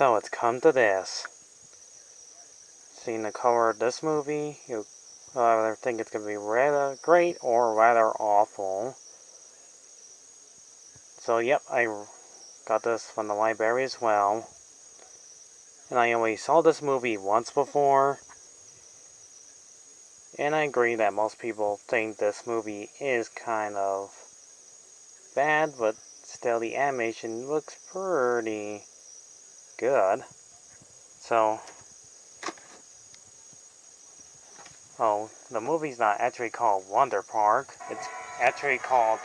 So it's come to this. Seeing the cover of this movie, you either think it's going to be rather great or rather awful. So yep, I got this from the library as well. And I only saw this movie once before. And I agree that most people think this movie is kind of bad, but still the animation looks pretty good. So, the movie's not actually called Wonder Park. It's actually called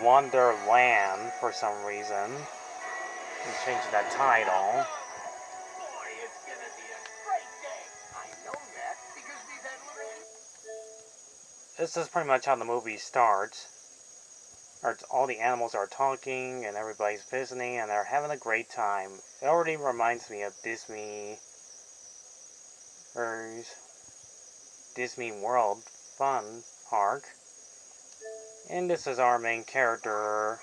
Wonderland for some reason. They changed that title. This is pretty much how the movie starts. All the animals are talking and everybody's visiting and they're having a great time. It already reminds me of Disney World Fun Park. And this is our main character,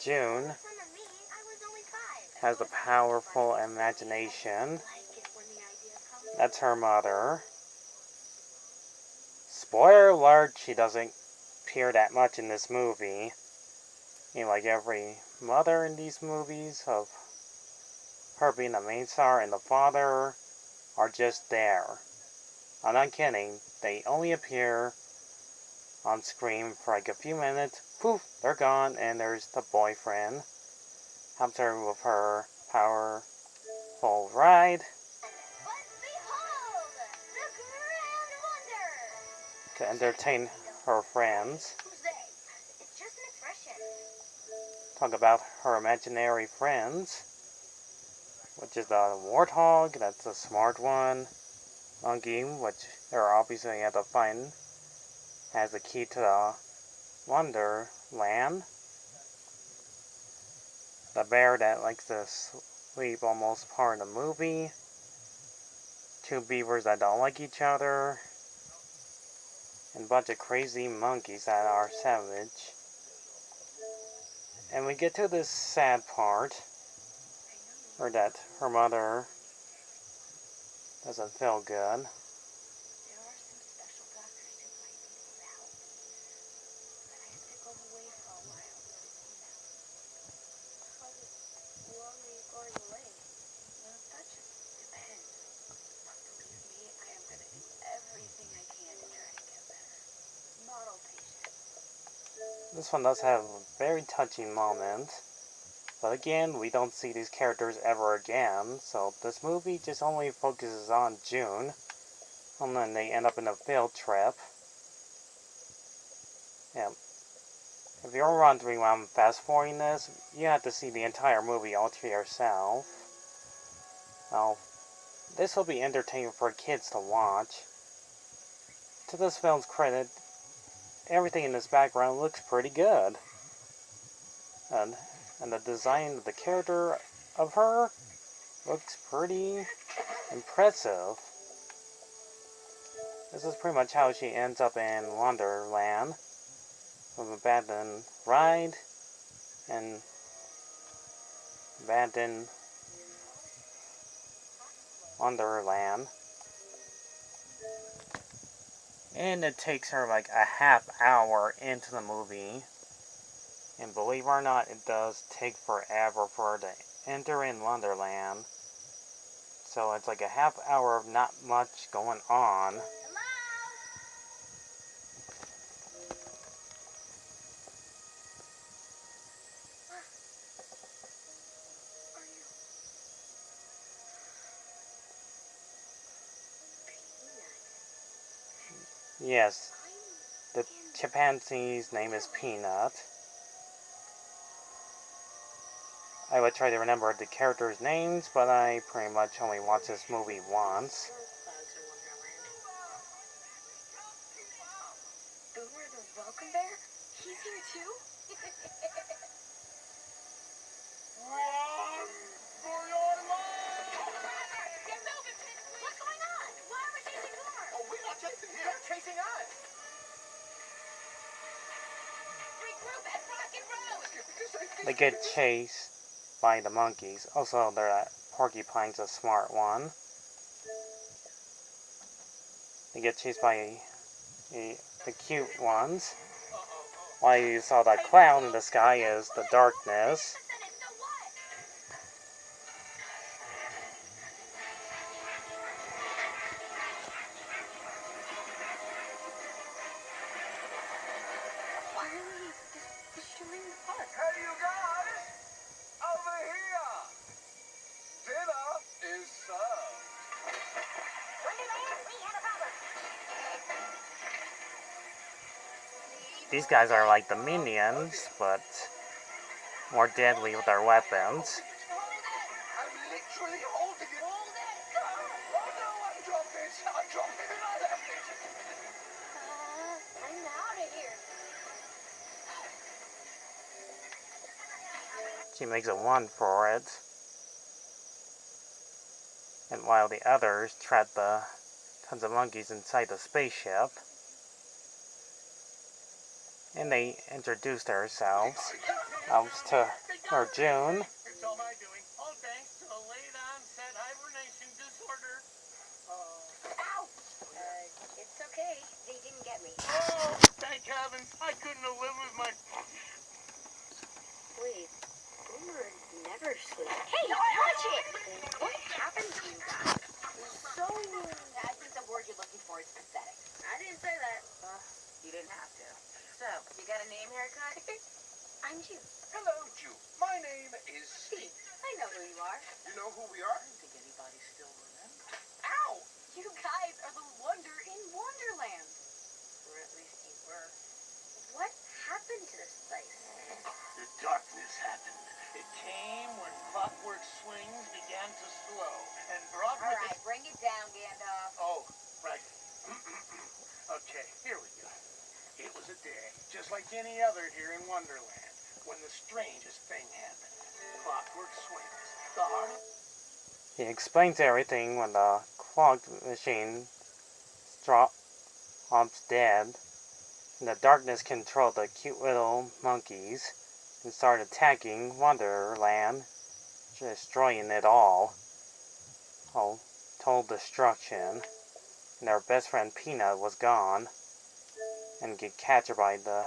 June. Has a powerful imagination. That's her mother. Spoiler alert, she doesn't appear that much in this movie. Like every mother in these movies, of her being the main star and the father are just there. I'm not kidding. They only appear on screen for like a few minutes. Poof, they're gone, and there's the boyfriend. Helps her with her powerful ride. To entertain her friends. Talk about her imaginary friends, which is the warthog, that's a smart one. Monkey, which they're obviously have to find, has the key to the Wonderland. The bear that likes to sleep almost part of the movie. Two beavers that don't like each other. And a bunch of crazy monkeys that are savage. And we get to this sad part, where that her mother doesn't feel good. This one does have a very touching moment. But again, we don't see these characters ever again, so this movie just only focuses on June. And then they end up in a field trip. Yeah. If you're wondering why I'm fast forwarding this, you have to see the entire movie all to yourself. Well, this will be entertaining for kids to watch. To this film's credit, everything in this background looks pretty good. And the design of the character of her looks pretty impressive. This is pretty much how she ends up in Wonderland, with abandoned ride and abandoned Wonderland. And it takes her like a half hour into the movie. And believe it or not, it does take forever for her to enter in Wonderland. So it's like a half hour of not much going on. Yes, the chimpanzee's name is Peanut. I would try to remember the characters' names, but I pretty much only watched this movie once. Boomer the welcome bear? He's here too? Run for your life! Get moving, Pipsqueak! What's going on? Why are we chasing Boomer? Oh, we're not chasing him. They're chasing us. Regroup and rock and roll! Did you say they get chased by the monkeys. Also, the porcupine's a smart one. They get chased by the cute ones. While you saw that cloud in the sky is the darkness. Why are we destroying the park? Hey, you guys! Over here! Dinner is served. Wonderland, we have a problem. These guys are like the minions, but more deadly with their weapons. I'm literally holding it. Hold it! Oh no, I dropped it. I dropped it. I left it. I'm out of here. She makes a run for it. And while the others trap the tons of monkeys inside the spaceship. And they introduce themselves to June. It's all my doing. All thanks to a late onset hibernation disorder. Ow! It's okay. They didn't get me. Oh, thank heavens. I couldn't have lived with my... Wait, Boomer never sleeps. Hey, watch it! What happened to you guys? So, I think the word you're looking for is pathetic. I didn't say that. You didn't have to. So, you got a name haircut? I'm June. Hello, June. My name is Steve. I know who you are. You know who we are? I don't think anybody still remembers. Ow! You guys are the wonder in Wonderland. Or at least you were. What happened to this place? The darkness happened. It came when clockwork swings began to slow and brought with Alright, it... bring it down, Gandalf. Oh, right. Okay, here we go. It was a day, just like any other here in Wonderland, when the strangest thing happened. Clockwork swings. The heart of... He explains everything when the clock machine drops dead. And the darkness controlled the cute little monkeys and started attacking Wonderland, destroying it all. Oh, total destruction. And their best friend Peanut was gone and get captured by the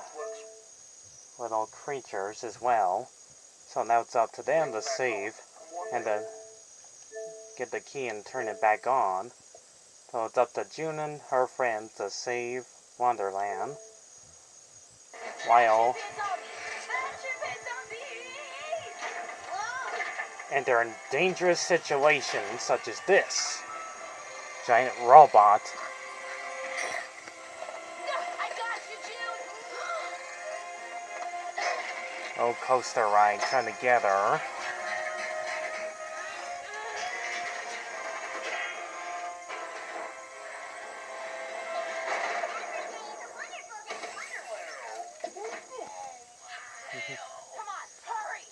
little creatures as well. So now it's up to them to save and to get the key and turn it back on. So it's up to June and her friends to save Wonderland. While and they're in dangerous situations such as this. Giant robot. I got you, June! Roller coaster ride trying to get her. Come on, hurry!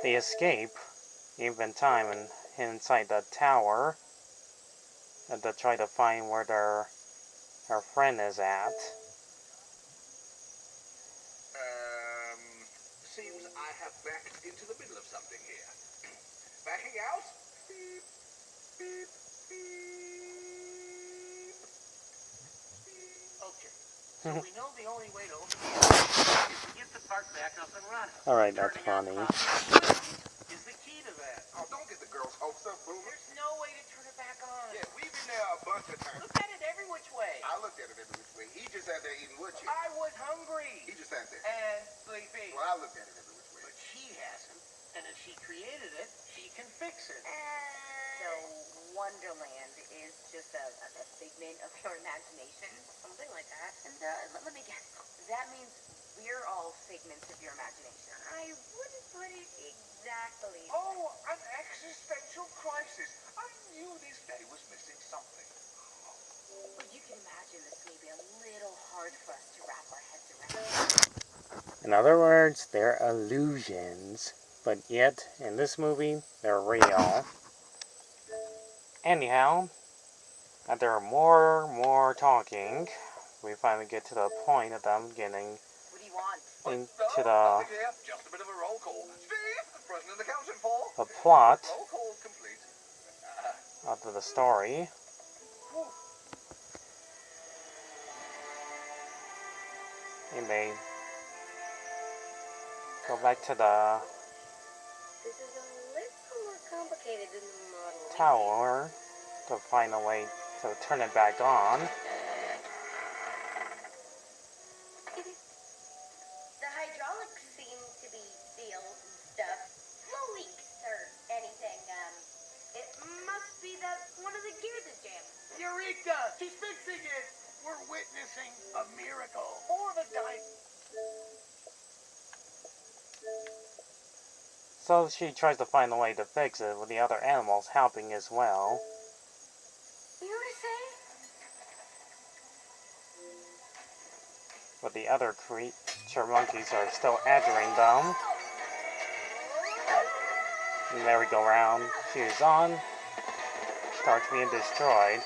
They escape, even time and inside the tower, and to try to find where their friend is at. Seems I have backed into the middle of something here. Backing out? Beep, beep, beep. Okay. So we know the only way to open the door is to get the park back up and running. Alright, that's Turning on funny. Clockwork is the key to that. Oh, don't get the girls' hopes up, Boomer. There's no way to turn it back on. Yeah, we've been there a bunch of times. Look at it every which way. I looked at it every which way. He just sat there eating wood chips. I was hungry. He just sat there. And sleepy. Well, I looked at it every which way. But she hasn't. And if she created it, she can fix it. So, Wonderland is just a figment of your imagination? Something like that. And let me guess, that means we're all figments of your imagination. I wouldn't put it exactly. Oh, an existential crisis. I knew this day was missing something. Well, you can imagine this may be a little hard for us to wrap our heads around. In other words, they're illusions. But yet, in this movie, they're real. Anyhow, after more talking, we finally get to the point of them getting What do you want? into Nothing here. Just a bit of a roll call. Steve, president of the council for. the plot Roll call complete. of the story. And they go back to the This is a little more complicated than the model. tower to find a way to turn it back on. The hydraulics seem to be sealed and stuff. No leaks or anything. It must be that one of the gears is jammed. Eureka! She's fixing it! We're witnessing a miracle. For the guy. So she tries to find a way to fix it with the other animals helping as well. You know what I say? But the other creature monkeys are still answering them. And merry-go-round shoes on, starts being destroyed.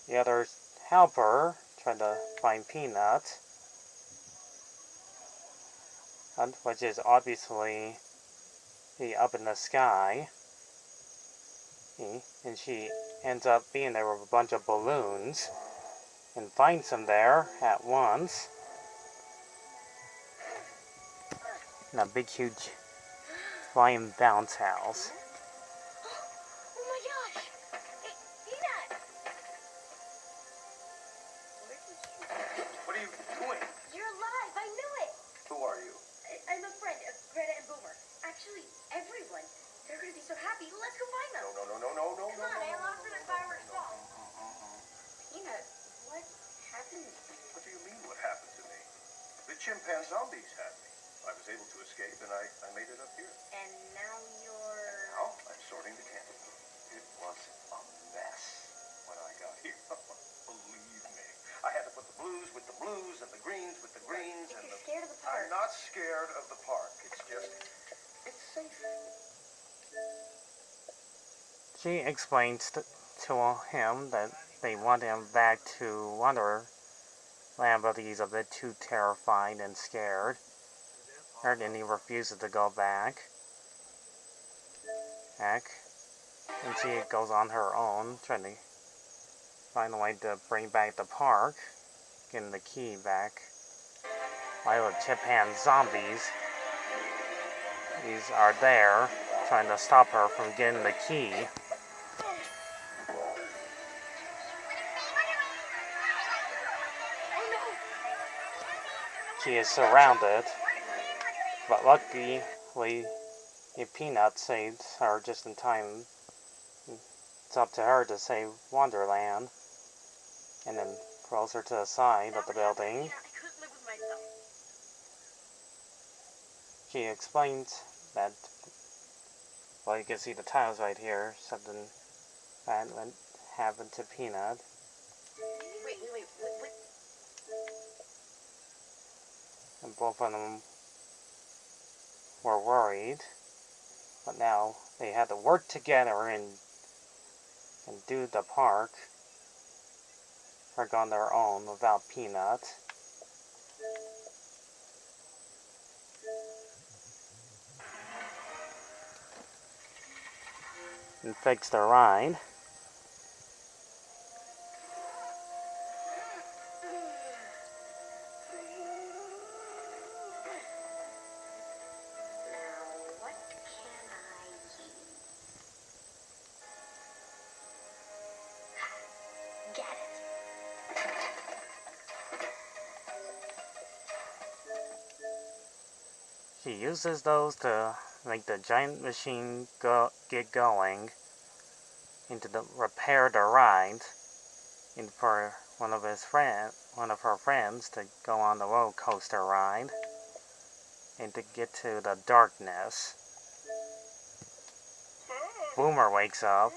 The others help her, trying to find Peanut, which is obviously up in the sky. And she ends up being there with a bunch of balloons and finds them there at once. In a big, huge flying bounce house. Oh my gosh! Hey, Peanut! What are you doing? You're alive! I knew it! Who are you? I'm a friend of Greta and Boomer. Actually, everyone. They're gonna be so happy. Let's go find them. No. Come on, I lost her at Fireworks Falls. Peanut, what happened? What do you mean, what happened to me? The chimpanzee zombies had me. I was able to escape, and I made it up here. And now you're... Now I'm sorting the candy. It was a mess when I got here. Believe me. I had to put the blues with the blues and the greens with the greens. If And you're scared of the park. I'm not scared of the park. It's just, it's safe. She explains to him that they want him back to Wonderland, but he's a bit too terrified and scared. And he refuses to go back. And she goes on her own, trying to find a way to bring back the park, getting the key back. While the chimpanzee zombies, these are there, trying to stop her from getting the key. She is surrounded, but luckily, a Peanut saves her just in time. It's up to her to save Wonderland, and then throws her to the side of the building. I couldn't live with myself. She explains that, well, you can see the tiles right here, something bad happened to Peanut. Wait. And both of them were worried, but now they had to work together and do the park on their own without Peanut. And fix the ride. Get it. She uses those to make the giant machine get going, and to repair the ride, and for one of her friends to go on the roller coaster ride, and to get to the darkness. Boomer wakes up,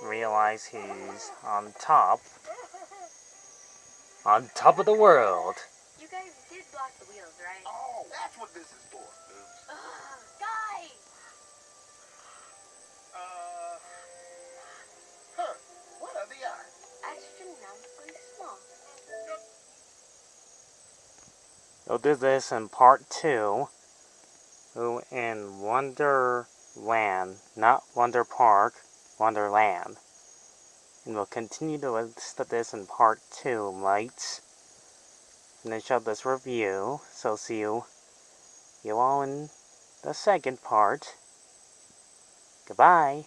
realizes he's on top of the world. You guys did block the wheels, right? Oh, that's what this is for, Boobs. Guys! What are the odds? Astronomically small. We'll do this in part 2. In Wonderland, not Wonder Park, Wonderland. And we'll continue to list this in part 2, mates. Finish up this review, so see you all in the second part. Goodbye.